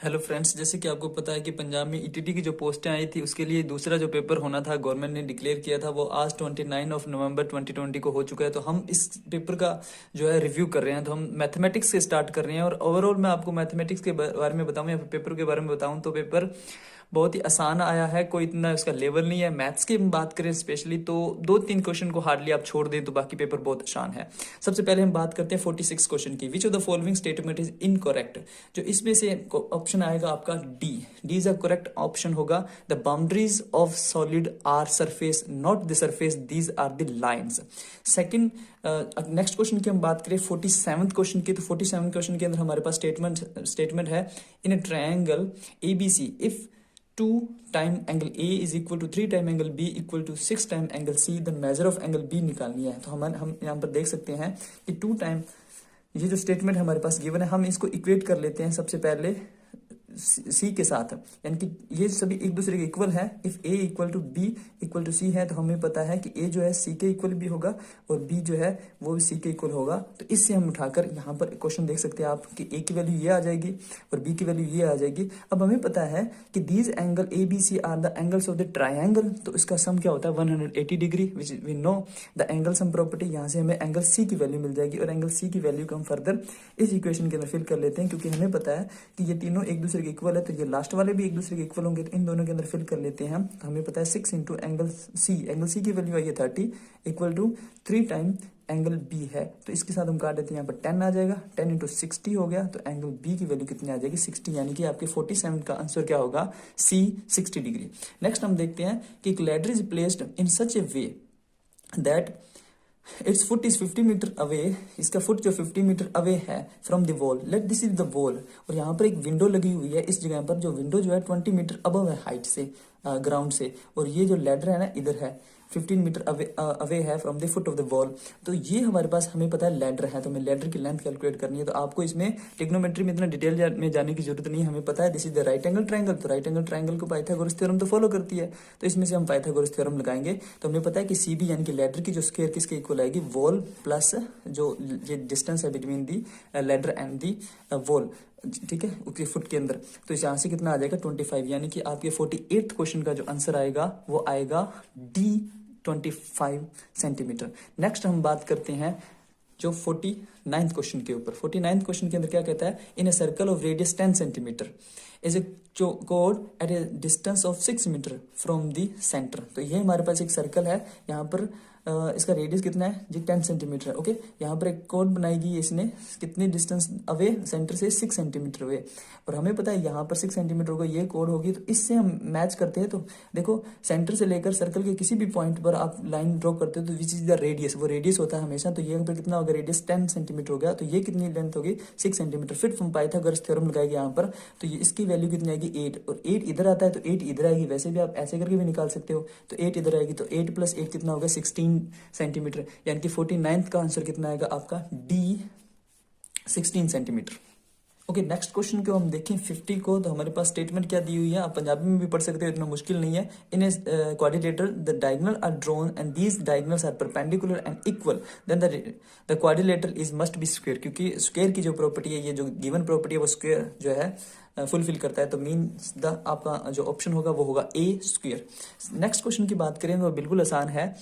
Hello friends, जैसे कि आपको पता है कि पंजाब में ईटीटी की जो पोस्टें आई थी उसके लिए दूसरा जो पेपर होना था गवर्नमेंट ने डिक्लेयर किया था, वो आज 29 नवंबर 2020 को हो चुका है। तो हम इस पेपर का जो है रिव्यू कर रहे हैं। तो हम मैथमेटिक्स से स्टार्ट कर रहे हैं और ओवरऑल मैं आपको मैथमेटिक्स के बारे में बताऊं या फिर पेपर के बारे में बताऊं तो पेपर बहुत ही आसान आया है, कोई इतना उसका लेवल नहीं है। मैथ्स की बात करें स्पेशली तो दो तीन क्वेश्चन को हार्डली आप छोड़ दें तो बाकी पेपर बहुत आसान है। सबसे पहले हम बात करते हैं 46 क्वेश्चन की। Which of the following statement is incorrect. जो इसमें से ऑप्शन आएगा आपका D. D is a correct option होगा। The boundaries of solid are surface not the surface, these are the lines. Second next question की हम बात करें 47 क्वेश्चन की, तो 47 क्वेश्चन के अंदर हमारे पास स्टेटमेंट है in a triangle ABC if 2 time angle A is equal to 3 time angle B equal to 6 time angle C, the measure of angle B निकालनी है। तो हम यहाँ पर देख सकते हैं कि 2 टाइम, ये जो स्टेटमेंट हमारे पास गिवन है हम इसको इक्वेट कर लेते हैं सबसे पहले सी के साथ, यानी कि ये सभी एक दूसरे के इक्वल है। If A equal to B equal to C है तो हमें पता है कि ए जो है सी के इक्वल भी होगा और बी जो है वो भी सी के इक्वल होगा। तो इससे हम उठाकर यहाँ पर क्वेश्चन देख सकते हैं आप कि ए की वैल्यू ये आ जाएगी और बी की वैल्यू ये आ जाएगी। अब हमें पता है कि these angle A B C are the angles of the triangle, तो इसका सम क्या होता है 180 degree, which we know the angle sum property. यहाँ से हमें एंगल सी की वैल्यू मिल जाएगी और एंगल सी की वैल्यू को हम फर्दर इस इक्वेशन के अंदर फिल कर लेते हैं, क्योंकि हमें पता है कि ये तीनों एक दूसरे के इक्वल है तो ये लास्ट वाले भी एक दूसरे के इक्वल होंगे। तो इन दोनों के अंदर फिल कर लेते हैं हम। तो हमें पता है 6 इंटू एंगल सी की वैल्यू आई है 30 equal to 3 time angle B है। तो इसके साथ हम काट देते हैं, यहाँ पर 10 आ जाएगा, 10 इंटू 60 हो गया। तो एंगल बी की वैल्यू कितनी आ जाएगी 60, यानी कि आपके 47 का आंसर क्या होगा सी 60 डिग्री। नेक्स्ट हम देखते हैं कि एक ladder is placed in such a way that its foot is 50 metre away, इसका फुट जो 50 मीटर अवे है from the wall, let this is the wall. और यहाँ पर एक विंडो लगी हुई है इस जगह पर, जो विंडो जो है 20 मीटर अबव है हाइट से, ग्राउंड से, और ये जो लैडर है ना इधर है 15 मीटर अवे है from the foot of the wall. तो ये हमारे पास हमें पता है लैडर है, तो हमें लैडर की लेंथ कैलकुलेट करनी है। तो आपको इसमें ट्रिग्नोमेट्री में इतना डिटेल में जाने की जरूरत नहीं है, हमें पता है this is the right angle triangle. तो राइट एंगल ट्रायंगल को पाइथागोरस थ्योरम तो फॉलो करती है, तो इसमें से हम पाइथागोरस थ्योरम लगाएंगे। तो हमें पता है कि सी बी यानी कि लैडर की जो स्क्वायर किसके इक्वल आएगी, वॉल प्लस जो ये डिस्टेंस है between the ladder and the wall, ठीक है, उसके फुट के अंदर। तो इस यहाँ से कितना आ जाएगा 25, यानी कि आपके 48 क्वेश्चन का जो आंसर आएगा वो आएगा डी 25 सेंटीमीटर। नेक्स्ट हम बात करते हैं जो 49th क्वेश्चन के ऊपर। 49th क्वेश्चन के अंदर क्या कहता है, in a circle of radius 10 centimetre is a कोड at a distance of 6 metre from the centre. तो ये हमारे पास एक सर्कल है, यहाँ पर इसका रेडियस कितना है जी 10 सेंटीमीटर है। ओके, यहाँ पर एक कोड बनाएगी इसने कितनी डिस्टेंस अवे सेंटर से 6 सेंटीमीटर अवे, और हमें पता है यहाँ पर 6 सेंटीमीटर होगा, ये कोड होगी। तो इससे हम मैच करते हैं। तो देखो सेंटर से लेकर सर्कल के किसी भी पॉइंट पर आप लाइन ड्रॉ करते हो तो विच इज द रेडियस, वो रेडियस होता है हमेशा। तो ये पर कितना होगा रेडियस 10 सेंटीमीटर हो गया, तो ये कितनी लेंथ होगी 6 सेंटीमीटर। फिर हम पाइथागोरस थ्योरम लगाएंगे यहाँ पर, तो ये इसकी वैल्यू कितनी आएगी 8, और 8 इधर आता है तो 8 इधर आएगी। वैसे भी आप ऐसे करके भी निकाल सकते हो, तो 8 इधर आएगी, तो 8 प्लस 8 कितना होगा 16 सेंटीमीटर, यानी कि 49th का आंसर कितना आएगा आपका D 16 centimetre. Okay, next question को हम देखें 50 को। तो हमारे पास स्टेटमेंट क्या दी हुई है, आप पंजाबी में भी पढ़ सकते हो, इतना मुश्किल नहीं है। In a quadrilateral the diagonal are drawn and these diagonals are perpendicular and equal, then the quadrilateral is must be square. क्योंकि स्क्वायर की जो प्रॉपर्टी है, ये जो गिवन प्रॉपर्टी है वो स्क्वायर जो है फुलफिल करता है, तो मीन्स द आपका जो ऑप्शन होगा वो होगा ए स्क्वायर। नेक्स्ट क्वेश्चन की बात करें तो बिल्कुल आसान है।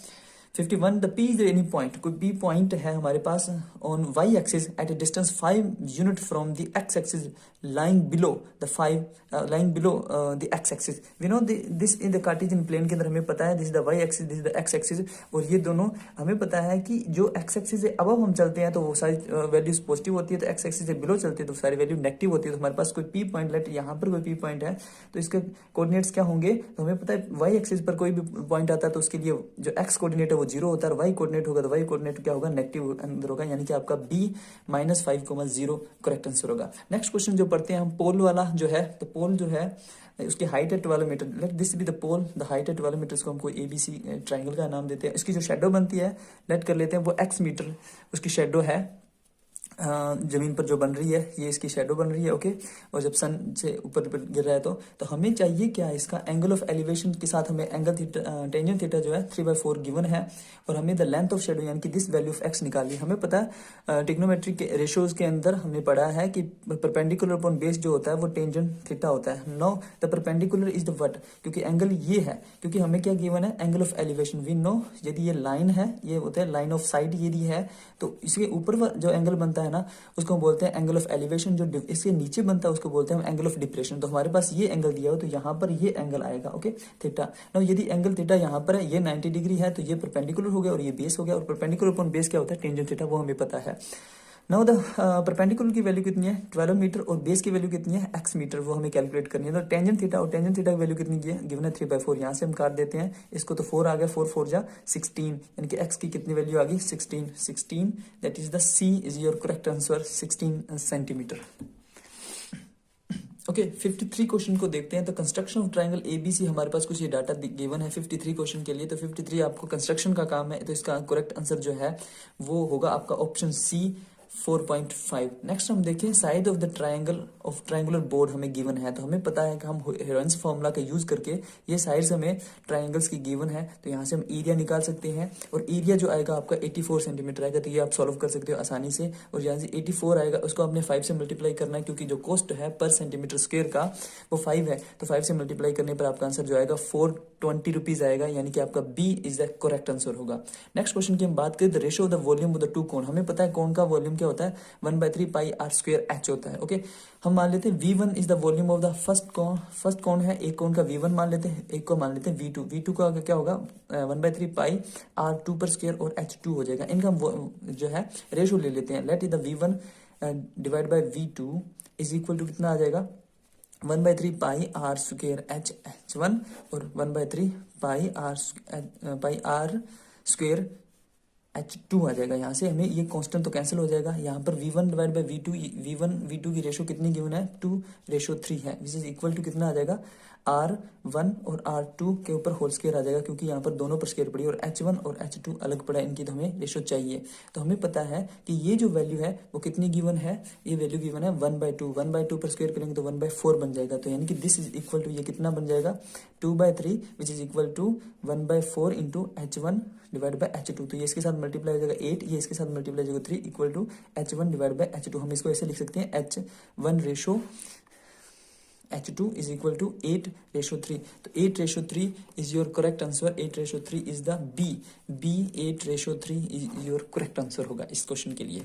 51 the P is any point, कोई बी पॉइंट है हमारे पास on Y axis at a distance 5 unit from the X axis lying below the 5 lying below the X axis. We know this in the Cartesian plane के अंदर हमें पता है this is the Y axis, this is the X axis, और ये दोनों हमें पता है कि जो एक्स एक्सिस से अब हम चलते हैं तो वो सारी वैल्यूज पॉजिटिव होती है, तो एक्स एक्सिस से बिलो चलते हैं तो सारी वैल्यू नेगेटिव होती है। तो हमारे पास कोई पी पॉइंट, लेट यहाँ पर कोई पी पॉइंट है तो इसके कोऑर्डिनेट्स क्या होंगे, तो हमें पता है वाई एक्सिस पर कोई भी पॉइंट आता है तो उसके लिए जो एक्स कोऑर्डिनेट है वो 0 होता है, वाई कोऑर्डिनेट होगा तो वाई कोऑर्डिनेट क्या होगा नेगेटिव अंदर होगा, यानी कि आपका बी -5,0 करेक्ट आंसर होगा। नेक्स्ट क्वेश्चन जो पढ़ते हैं हम पोल वाला जो है, तो पोल जो है उसकी हाइट है 12 metre, let this be the pole, the height है 12 मीटर, को हम कोई एबीसी ट्राइंगल का नाम देते हैं। इसकी जो शेडो बनती है लेट कर लेते हैं वो x मीटर उसकी शेडो है, जमीन पर जो बन रही है ये इसकी शेडो बन रही है, ओके। और जब सन से ऊपर गिर रहा है तो हमें चाहिए क्या, इसका एंगल ऑफ एलिवेशन के साथ हमें एंगल थीटा टेंजेंट थीटा जो है 3/4 गिवन है, और हमें द लेंथ ऑफ शेडो यानी कि दिस वैल्यू ऑफ एक्स निकाली। हमें पता है ट्रिग्नोमेट्री के रेशियोज के अंदर हमने पढ़ा है कि परपेंडिकुलर अपॉन बेस जो होता है वो टेंजेंट थीटा होता है। No the perpendicular is the what, क्योंकि एंगल ये है, क्योंकि हमें क्या गिवन है, angle of elevation. We know यदि ये लाइन है, ये होता है लाइन ऑफ साइट यदि है, तो इसके ऊपर जो एंगल बनता है ना उसको हम बोलते हैं एंगल ऑफ एलिवेशन। जो इसके नीचे बनता है उसको बोलते हैं हम एंगल ऑफ डिप्रेशन। तो हमारे पास ये एंगल दिया हो तो यहाँ पर ये एंगल आएगा, ओके, थीटा। नाउ यदि एंगल थीटा यहाँ पर है, ये 90 डिग्री है, तो ये परपेंडिकुलर हो गया और ये बेस हो गया। और परपेंडिकुलर अपॉन बेस क्या होता है, टेंजेंट थीटा, वो हमें पता है। नाउ द परपेंडिकुलर की वैल्यू कितनी है 12 मीटर, और बेस की वैल्यू कितनी है x मीटर, वो हमें कैलकुलेट करनी है। तो टेंजेंट थीटा और टेंजेंट थीटा की वैल्यू कितनी की है, गिवन है 3/4। यहाँ से हम काट देते हैं इसको, तो 4 आ गया, 4 4 जा 16, यानी कि x की कितनी वैल्यू आ गई 16, that is the C is your correct answer, 16 centimetre. Okay 53 question को देखते हैं। तो कंस्ट्रक्शन ऑफ ट्रायंगल एबीसी, हमारे पास कुछ ये डाटा गिवन है 53 क्वेश्चन के लिए। तो 53 आपको कंस्ट्रक्शन का काम है, तो इसका करेक्ट आंसर जो है वो होगा आपका ऑप्शन सी 4.5। नेक्स्ट हम देखें side of the triangle of triangular board हमें गिवन है। तो हमें पता है कि हम हेरोन्स फॉर्मूला का यूज करके ये साइड्स हमें ट्रायंगल्स की गिवन है, तो यहाँ से हम एरिया निकाल सकते हैं। और एरिया जो आएगा आपका 84 सेंटीमीटर आएगा, तो ये आप सॉल्व कर सकते हो आसानी से। और यहाँ से 84 आएगा, उसको आपने 5 से मल्टीप्लाई करना है, क्योंकि जो कॉस्ट है पर सेंटीमीटर स्क्वेयर का वो 5 है। तो 5 से मल्टीप्लाई करने पर आपका आंसर जो आएगा 420 रुपीज आएगा, यानी कि आपका B is the correct answer होगा। नेक्स्ट क्वेश्चन की हम बात करें, the ratio of the volume of the two cone. हमें पता है कोन का वॉल्यूम क्या होता है, 1/3 पाई आर स्क्वायर एच होता है, ओके। हम मान लेते हैं V1 is the volume of the first cone है, एक कोन का V1 मान लेते हैं, एक को मान लेते हैं V2 का क्या होगा 1/3 पाई R2 पर स्क्वायर और H2 हो जाएगा। इनका जो है रेशियो ले लेते हैं। Let the V1 divide by V2 is equal to कितना आ जाएगा 1/3 पाई आर स्क्वायर H1 और 1/3 पाई आर स्क्वायर H2 आ जाएगा। यहाँ से हमें ये कांस्टेंट तो कैंसिल हो जाएगा। यहाँ पर V1 डिवाइड बाय V2 की रेशियो कितनी गिवन है 2:3 है, विच इज इक्वल टू कितना आ जाएगा R1 और R2 के ऊपर होल स्क्वायर आ जाएगा, क्योंकि यहाँ पर दोनों पर स्क्वायर पड़ी और H1 और H2 अलग पड़ा, इनकी तो हमें रेशियो चाहिए। तो हमें पता है कि ये जो वैल्यू है वो कितनी गिवन है, ये वैल्यू गिवन है 1/2 पर स्क्वायर करेंगे तो 1/4 बन जाएगा। तो यानी कि दिस इज इक्वल टू ये कितना बन जाएगा 2/3 which is equal to 1/4 into H1 divide by H2। तो ये इसके साथ मल्टीप्लाई हो जाएगा 8, ये इसके साथ मल्टीप्लाई हो जाएगा 3 equal to H1 divide by H2। हम इसको ऐसे लिख सकते हैं H1 ratio H2 is equal to 8:3। तो 8:3 is your correct answer। 8:3 is the B 8:3 is your correct answer होगा इस क्वेश्चन के लिए।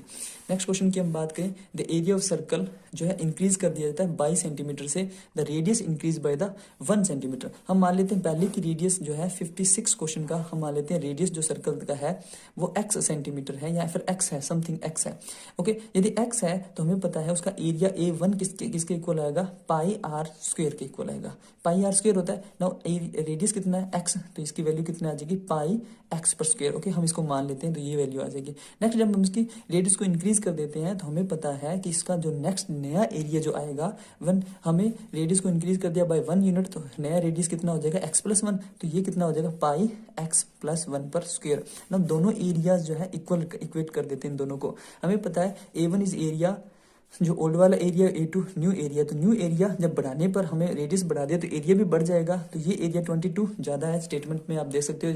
नेक्स्ट क्वेश्चन की हम बात करें, द एरिया ऑफ सर्कल जो है इंक्रीज कर दिया जाता है 22 सेंटीमीटर से, the radius increase by the 1 centimetre. हम मान लेते हैं पहले की रेडियस जो है 56 क्वेश्चन का, हम मान लेते हैं रेडियस जो सर्कल का है वो x सेंटीमीटर है या फिर x है, समथिंग x है, ओके। यदि x है तो हमें पता है उसका एरिया A1 किसके इक्वल आएगा पाई आर स्क्वायर के इक्वल आएगा। पाई आर स्क्वायर होता है ना, रेडियस कितना है x, तो इसकी वैल्यू कितनी आ जाएगी पाई x पर स्क्वायर, ओके। हम इसको मान लेते हैं तो ये वैल्यू आ जाएगी। नेक्स्ट जब हम इसकी रेडियस को इंक्रीज कर देते हैं तो हमें पता है कि इसका जो नेक्स्ट नया एरिया जो आएगा हमें रेडियस को इंक्रीज कर दिया बाय 1 यूनिट, तो नया रेडियस कितना हो जाएगा x+1, तो ये कितना हो जाएगा पाई x+1 पर स्क्वायर ना। दोनों एरियाज जो है इक्वेट कर देते हैं इन दोनों को। हमें पता है A1 इज एरिया, जो ओल्ड वाला एरिया A2 न्यू एरिया, तो न्यू एरिया जब बढ़ाने पर हमें रेडियस बढ़ा दिया तो एरिया भी बढ़ जाएगा। तो ये एरिया 22 ज़्यादा है, स्टेटमेंट में आप देख सकते हो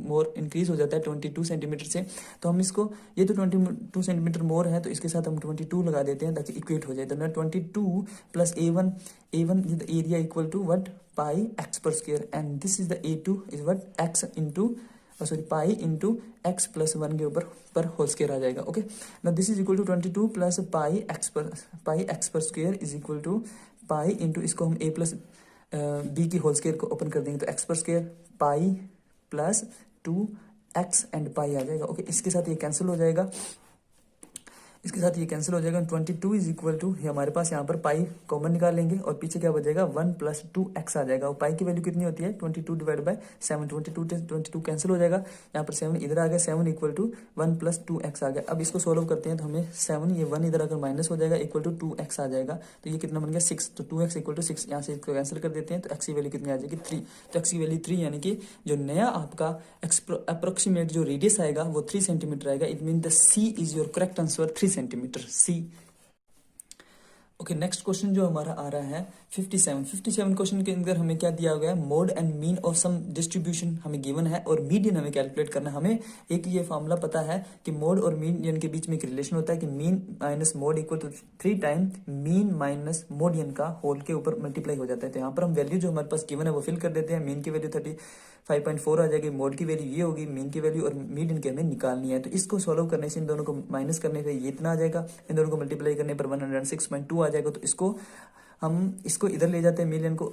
मोर इंक्रीज हो जाता है 22 सेंटीमीटर से। तो हम इसको, ये तो 22 सेंटीमीटर मोर है तो इसके साथ हम 22 लगा देते हैं ताकि इक्वेट हो जाए। तो 22 plus A1 the area equal to what pi x पर square, and this is the A2 is what x into pi into x+1 के ऊपर पर होल स्क्वायर आ जाएगा, okay. Now this is equal to 22 plus pi x पर square is equal to pi into, इसको हम a plus b की whole square को ओपन कर देंगे तो x पर square pi plus 2x and pi आ जाएगा, ओके। इसके साथ ये कैंसिल हो जाएगा, 22 इज इक्वल टू, हमारे पास यहाँ पर पाई कॉमन निकालेंगे और पीछे क्या बचेगा 1 + 2x आ जाएगा। और पाई की वैल्यू कितनी होती है 22 डिवाइड बाय 7, 22 कैंसिल हो जाएगा, यहाँ पर 7 इधर आ गया, 7 इक्वल टू 1 + 2x आ गया। अब इसको सोल्व करते हैं तो हमें 7 ये 1 इधर अगर माइनस हो जाएगा इक्वल टू 2x आ जाएगा, तो ये कितना बन गया 6, तो 2x इक्वल टू 6, यहाँ से इसको कैंसिल कर देते हैं तो x की वैल्यू कितनी आ जाएगी 3। तो x की वैल्यू 3 यानी कि जो नया आपका अप्रोक्सीमेट जो रेडियस आएगा वो 3 सेंटीमीटर आएगा। It mean the C is your correct answer 3 centimetre, C. Okay, next question जो हमारा आ रहा है 57 क्वेश्चन के अंदर हमें क्या दिया गया है, mode and mean of some distribution हमें गिवन है और मीडियन हमें कैलकुलेट करना है। हमें एक ये फॉर्मूला पता है कि मोड और मीडियन के बीच में एक रिलेशन होता है कि mean minus mode equal to 3 time mean minus median का होल के ऊपर मल्टीप्लाई हो जाता है। तो यहाँ पर हम वैल्यू जो हमारे पास गिवन है वो फिल कर देते हैं। मीन की वैल्यू 35.4 आ जाएगी, मोड की वैल्यू ये होगी, मीन की वैल्यू और मीडियन की हमें निकालनी है। तो इसको सॉल्व करने से इन दोनों को माइनस करने पे ये इतना आ जाएगा, इन दोनों को मल्टीप्लाई करने पर 106.2 आ जाएगा। तो इसको हम इसको इधर ले जाते हैं, मिलियन को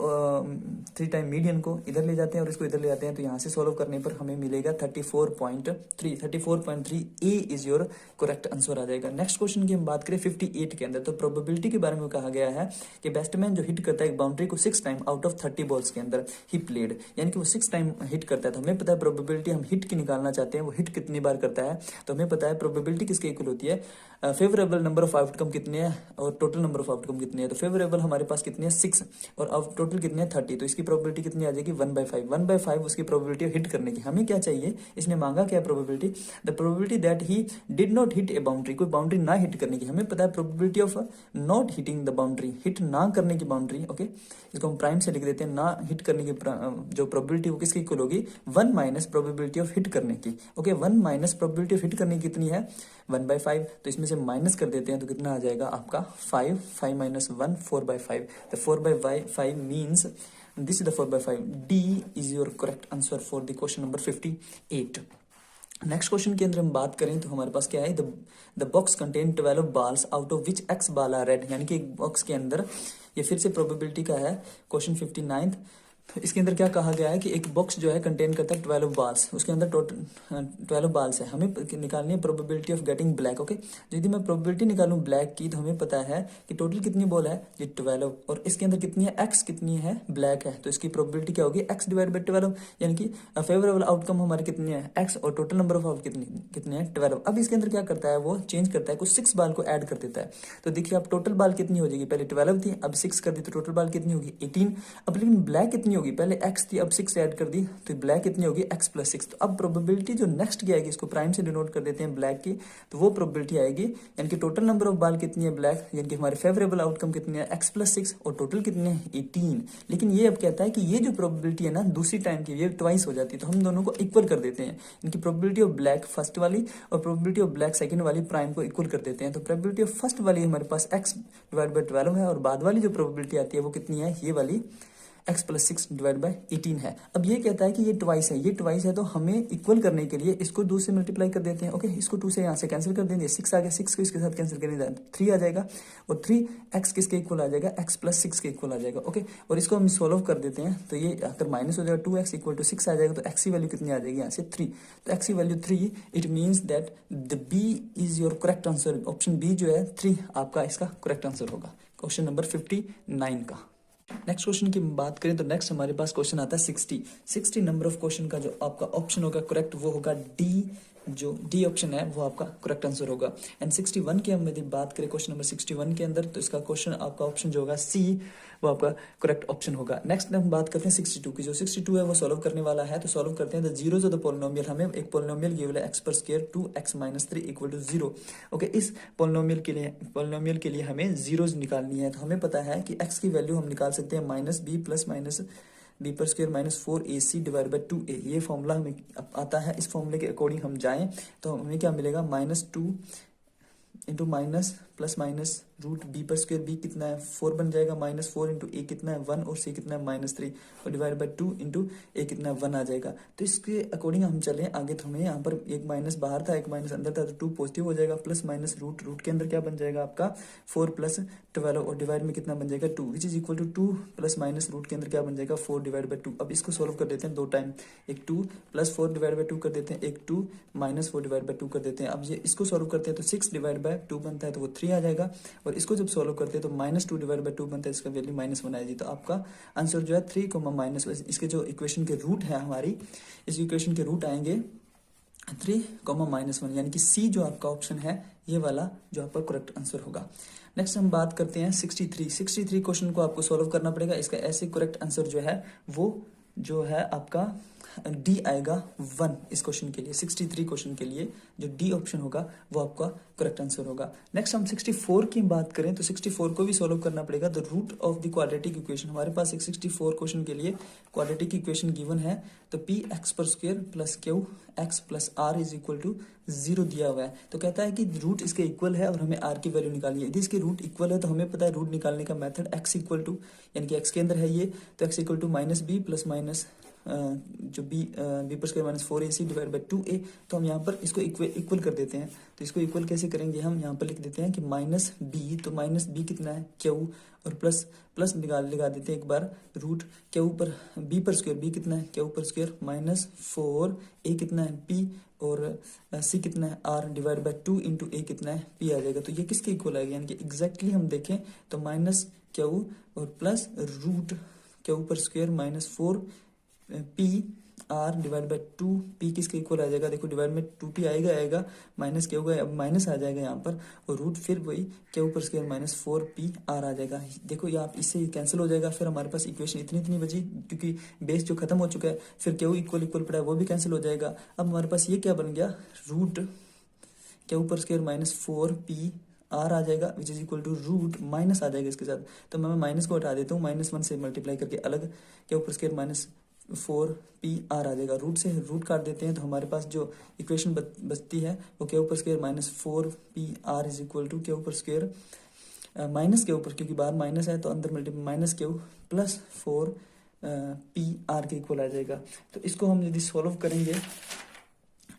3 टाइम मीडियन को इधर ले जाते हैं और इसको इधर ले जाते हैं। तो यहाँ से सॉल्व करने पर हमें मिलेगा 34.3 ए इज योर करेक्ट आंसर आ जाएगा। नेक्स्ट क्वेश्चन की हम बात करें 58 के अंदर, तो प्रोबेबिलिटी के बारे में कहा गया है कि बैट्समैन जो हिट करता है एक बाउंड्री को 6 टाइम आउट ऑफ 30 बॉल्स के अंदर ही प्लेड, यानी कि वो 6 टाइम हिट करता है। तो हमें पता है प्रोबेबिलिटी, हम हिट की निकालना चाहते हैं वो हिट कितनी बार करता है। तो हमें पता है प्रोबेबिलिटी किसके इक्वल होती है, फेवरेबल नंबर ऑफ आउटकम कितने हैं और टोटल नंबर ऑफ आउटकम कितने हैं। तो फेवरेबल हमारे पास कितने हैं 6 और टोटल कितने हैं 30। तो इसकी प्रोबेबिलिटी कितनी आ जाएगी 1/5। 1/5 उसकी प्रोबेबिलिटी हिट करने की। हमें क्या चाहिए, इसने मांगा क्या probability, the probability that he did not hit a boundary, कोई बाउंड्री ना हिट करने की। हमें पता है probability of not hitting the boundary, hit ना करने की बाउंड्री। ओके, इसको हम प्राइम से लिख देते हैं, ना हिट करने की जो प्रोबेबिलिटी वो किसकी इक्वल होगी 1 माइनस प्रोबेबिलिटी ऑफ हिट करने की। Okay, 1 minus probability of hit करने की कितनी है 1/5। तो इसमें से माइनस कर देते हैं तो कितना आ जाएगा आपका 5 माइनस 1 4/5। तो 4/5 means this is the 4/5। D is your correct answer for the question number 58। Next question के अंदर हम बात करें तो हमारे पास क्या है, the box contain 12 balls out of which X ball are red, यानी कि एक बॉक्स के अंदर, ये फिर से प्रोबेबिलिटी का है क्वेश्चन 59। तो इसके अंदर क्या कहा गया है कि एक बॉक्स जो है कंटेन करता है 12 बाल्स, उसके अंदर टोटल 12 बाल्स है। हमें निकालनी है probability of getting black. Okay, यदि मैं प्रोबेबिलिटी निकालूं ब्लैक की तो हमें पता है कि टोटल कितनी बॉल है ये 12 और इसके अंदर कितनी है एक्स कितनी है ब्लैक है। तो इसकी प्रोबेबिलिटी क्या होगी x डिवाइड बाई 12, यानी कि फेवरेबल आउटकम हमारे कितनी है x और टोटल नंबर ऑफ आउट कितने हैं 12। अब इसके अंदर क्या करता है वो चेंज करता है, कुछ 6 बाल को ऐड कर देता है। तो देखिए आप टोटल बाल कितनी हो जाएगी, पहले 12 थी अब 6 कर दी तो टोटल बाल कितनी होगी 18। अब लेकिन ब्लैक कितनी होगी, पहले x थी अब 6 ऐड कर दी तो ब्लैक कितनी होगी x प्लस 6। तो अब प्रोबेबिलिटी जो नेक्स्ट की आएगी, इसको प्राइम से डिनोट कर देते हैं ब्लैक की, तो वो प्रोबेबिलिटी आएगी यानी कि टोटल नंबर ऑफ बाल कितनी है ब्लैक, यानी कि हमारे फेवरेबल आउटकम कितने हैं x प्लस 6 और टोटल कितने हैं 18। लेकिन ये अब कहता है कि ये जो प्रोबेबिलिटी है ना दूसरी टाइम की ये ट्वाइस हो जाती है, तो हम दोनों को इक्वल कर देते हैं। इनकी प्रोबेबिलिटी ऑफ ब्लैक फर्स्ट वाली और प्रोबेबिलिटी ऑफ ब्लैक सेकंड वाली प्राइम को इक्वल कर देते हैं। तो प्रोबेबिलिटी ऑफ फर्स्ट वाली हमारे पास x डिवाइड बाई 12 है और बाद वाली जो प्रोबेबिलिटी आती है वो कितनी है ये वाली x प्लस 6 डिवाइड बाई 18 है। अब ये कहता है कि ये ट्वाइस है, ये ट्वाइस है तो हमें इक्वल करने के लिए इसको 2 से मल्टीप्लाई कर देते हैं। ओके, इसको 2 से यहाँ से कैंसिल कर देंगे, 6 आ गया, 6 को इसके साथ कैंसिल करेंगे 3 आ जाएगा और 3x किसके इक्वल आ जाएगा x प्लस 6 के इक्वल आ जाएगा। ओके, और इसको हम सॉल्व कर देते हैं तो ये अगर माइनस हो जाएगा 2x इक्वल टू 6 आ जाएगा तो x की वैल्यू कितनी आ जाएगी यहाँ से 3। तो x की value 3, it means that the b is your correct answer. Option B जो है 3 आपका इसका करेक्ट आंसर होगा क्वेश्चन नंबर 59 का। नेक्स्ट क्वेश्चन की बात करें तो नेक्स्ट हमारे पास क्वेश्चन आता है 60 नंबर ऑफ क्वेश्चन का जो आपका ऑप्शन होगा करेक्ट वो होगा डी, जो डी ऑप्शन है वो आपका करेक्ट आंसर होगा। एंड 61 की हम यदि बात करें क्वेश्चन नंबर 61 के अंदर तो इसका क्वेश्चन आपका ऑप्शन जो होगा सी वो आपका करेक्ट ऑप्शन होगा। नेक्स्ट हम बात करते हैं 62 की, जो 62 है वो सॉल्व करने वाला है। तो सॉल्व करते हैं the zeros of the polynomial. हमें एक पोलिनोमियल गिवन है x पर square 2x minus 3 equal to 0। Okay, इस पोलिनोमियल के लिए हमें जीरोज निकालनी है। तो हमें पता है कि x की वैल्यू हम निकाल सकते हैं minus B plus minus B पर square minus 4ac divide by 2a। ये फॉर्मूला हमें आता है, इस फॉर्मूले के अकॉर्डिंग हम जाएं तो हमें क्या मिलेगा -2 into minus plus minus root B पर स्क्वायर, बी कितना है 4 बन जाएगा, -4 इंटू ए कितना है 1 और सी कितना है -3 और डिवाइड बाई 2 इंटू ए कितना है 1 आ जाएगा। तो इसके अकॉर्डिंग हम चलें आगे तो हमें यहाँ पर एक माइनस बाहर था एक माइनस अंदर था तो 2 पॉजिटिव हो जाएगा, प्लस माइनस रूट के अंदर क्या बन जाएगा आपका 4 प्लस 12 और डिवाइड में कितना बन जाएगा 2 which is equal to 2 plus minus root के अंदर क्या बन जाएगा 4 डिवाइड बाई 2। अब इसको सोल्व कर देते हैं 2 टाइम, एक 2 प्लस 4 डिवाइड बाई 2 कर देते हैं, एक 2 माइनस 4 डिवाइड बाई 2 कर देते हैं। अब ये इसको सोल्व करते हैं तो 6 डिवाइड बाई 2 बनता है तो वो 3 आ जाएगा और इसको जब सोल्व करते हैं तो -2 डिवाइड बाई 2 बनता है, इसका वैल्यू -1 आएगी। तो आपका आंसर जो है 3 -1। इसके जो इक्वेशन के रूट है हमारी, इस इक्वेशन के रूट आएंगे 3 -1, यानी कि सी जो आपका ऑप्शन है ये वाला जो आपका करेक्ट आंसर होगा। नेक्स्ट हम बात करते हैं 63 क्वेश्चन को आपको सोल्व करना पड़ेगा। इसका ऐसे करेक्ट आंसर जो है वो जो है आपका डी आएगा 1 इस क्वेश्चन के लिए। 63 क्वेश्चन के लिए जो डी ऑप्शन होगा वो आपका करेक्ट आंसर होगा। नेक्स्ट हम 64 की बात करें तो 64 को भी सॉल्व करना पड़ेगा। The root of the quadratic equation, हमारे पास एक 64 क्वेश्चन के लिए क्वाड्रेटिक इक्वेशन गिवन है। तो पी एक्स पर square plus Q X plus R is equal to 0 दिया हुआ है। तो कहता है कि रूट इसके इक्वल है और हमें आर की वैल्यू निकालनी है। यदि इसके रूट इक्वल है तो हमें पता है रूट निकालने का मेथड एक्स इक्वल टू, यानी कि एक्स के अंदर है ये, तो X equal to minus B plus minus जो बी पर square minus 4ac divide by 2a। तो हम यहाँ पर इसको इक्वल कर देते हैं। तो इसको इक्वल कैसे करेंगे, हम यहाँ पर लिख देते हैं कि माइनस बी, तो माइनस बी कितना है क्यू, और प्लस प्लस लगा देते हैं एक बार रूट क्यू पर बी पर स्क्वायर, बी कितना है क्यू पर स्क्वायर माइनस 4, ए कितना है पी, और सी कितना है आर डिवाइड बाई 2 इंटू ए कितना है पी आ जाएगा। तो ये किसके इक्वल आएगा, यानी कि एग्जैक्टली हम देखें तो माइनस क्यू और प्लस रूट क्यू पर square minus 4 P R divide by 2 P किसके इक्वल आ जाएगा, देखो डिवाइड में 2p आएगा माइनस क्यू का अब माइनस आ जाएगा यहाँ पर, और रूट फिर वही क्यू पर स्क्वायर माइनस 4p आर आ जाएगा। देखो ये आप इससे कैंसिल हो जाएगा। फिर हमारे पास इक्वेशन इतनी बची, क्योंकि बेस जो खत्म हो चुका है, फिर क्यू इक्वल पड़ा है वो भी कैंसिल हो जाएगा। अब हमारे पास ये क्या बन गया, रूट क्यू पर स्क्वायर माइनस 4p आर आ जाएगा which is equal to root minus आ जाएगा इसके साथ। तो मैं माइनस को हटा देता हूँ, -1 से मल्टीप्लाई करके अलग क्यू पर स्क्वायर माइनस 4p आर आ जाएगा। रूट से रूट काट देते हैं तो हमारे पास जो इक्वेशन बचती है वो क्यू पर square minus 4p R is equal to Q पर स्क्वायर माइनस के ऊपर, क्योंकि बाहर माइनस है तो अंदर multiply minus Q plus 4p R के इक्वल आ जाएगा। तो इसको हम यदि सॉल्व करेंगे,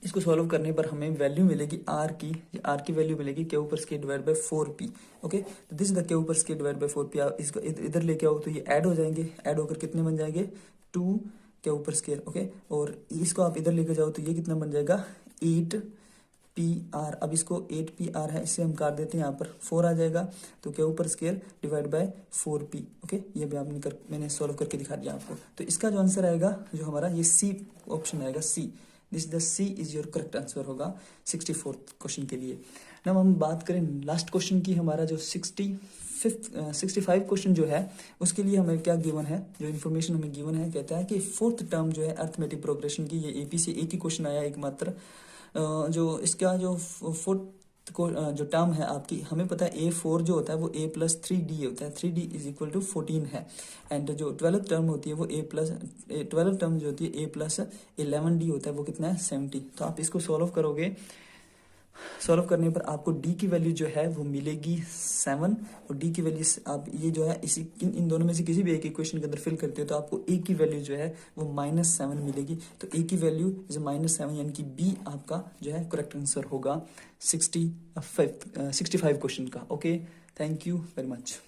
इसको सॉल्व करने पर हमें वैल्यू मिलेगी आर की वैल्यू मिलेगी क्यू पर square divide by 4p। Okay, तो दिस इज द क्यू पर स्क्वायर डिवाइड बाय 4p। इसको इधर लेके आओ तो ये ऐड हो जाएंगे, ऐड होकर कितने बन जाएंगे 2 क्यू पर स्क्वायर। ओके, और इसको आप इधर लेके जाओ तो ये कितना बन जाएगा 8p_r। अब इसको 8p_r है, इससे हम काट देते हैं, यहाँ पर 4 आ जाएगा, तो क्यू पर square divide by 4p। Okay, ये भी आपने मैंने सॉल्व करके दिखा दिया आपको। तो इसका जो आंसर आएगा जो हमारा ये सी ऑप्शन आएगा, C. This the C is your correct answer होगा 64 क्वेश्चन के लिए। ना हम बात करें लास्ट क्वेश्चन की, हमारा जो 65 क्वेश्चन जो है उसके लिए हमें क्या गिवन है, जो इन्फॉर्मेशन हमें गिवन है, कहता है कि 4th टर्म जो है अर्थमेटिक प्रोग्रेशन की, ये एपी से एक ही क्वेश्चन आया एकमात्र। जो इसका जो 4th जो टर्म है आपकी, हमें पता है A4 जो होता है वो a प्लस 3d होता है, 3d इज इक्वल टू 14 है। एंड जो 12th टर्म होती है वो 12th टर्म जो होती है a प्लस 11d होता है, वो कितना है 70। तो आप इसको सॉल्व करोगे, सॉल्व करने पर आपको d की वैल्यू जो है वो मिलेगी 7, और d की वैल्यू आप ये जो है इसी इन दोनों में से किसी भी एक इक्वेशन के अंदर फिल करते हो तो आपको a की वैल्यू जो है वो -7 मिलेगी। तो a की वैल्यू इज -7, यानी कि b आपका जो है करेक्ट आंसर होगा 65 क्वेश्चन का। Okay, thank you very much.